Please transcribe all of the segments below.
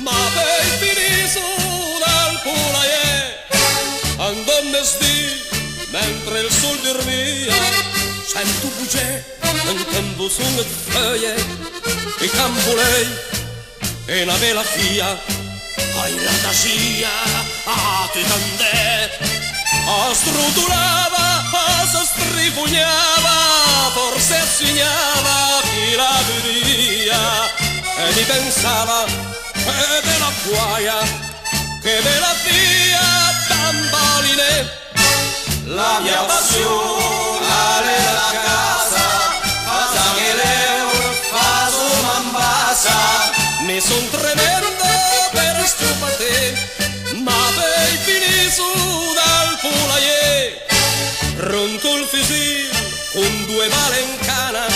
ma poi finì su dal poulailler. Andò sti mentre il sol dormia, sento bugie, entendo sulle feuille, e campo lei, e una bella fia, ai la tasia, a te tant'è, a strutturava, a se stripugnava, forse sognava chi la vedia, e mi pensava, che bella guaia, che bella fia, bamboline. La mia passione è la casa, casa che l'euro fa su mambasa. Mi son tremendo per stupate, ma poi finì su dal poulailler. Pronto il fusil con due bale in cana,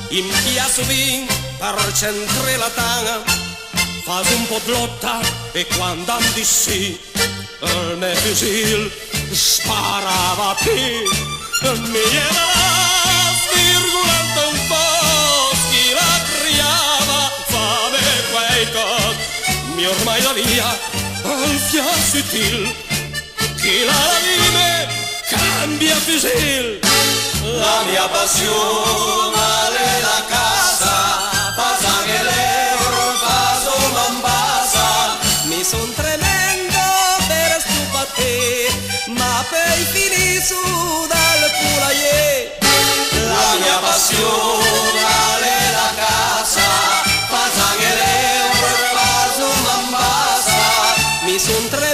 in piazza vin per centre la tana. Fai un po' di lotta e quando andi sì, il mio fusil sparava più, mi era svirgolante un po', chi la criava, fame quei cos, mi ormai la via, al fiassutil, chi la vive, cambia fusil. La mia passione è la casa, passa che l'euro fa su Mombasa, mi son tremendo per stupate, ma poi finì su dal poulailler. La mia passione è la casa, passa che l'euro fa su Mombasa, mi son tremendo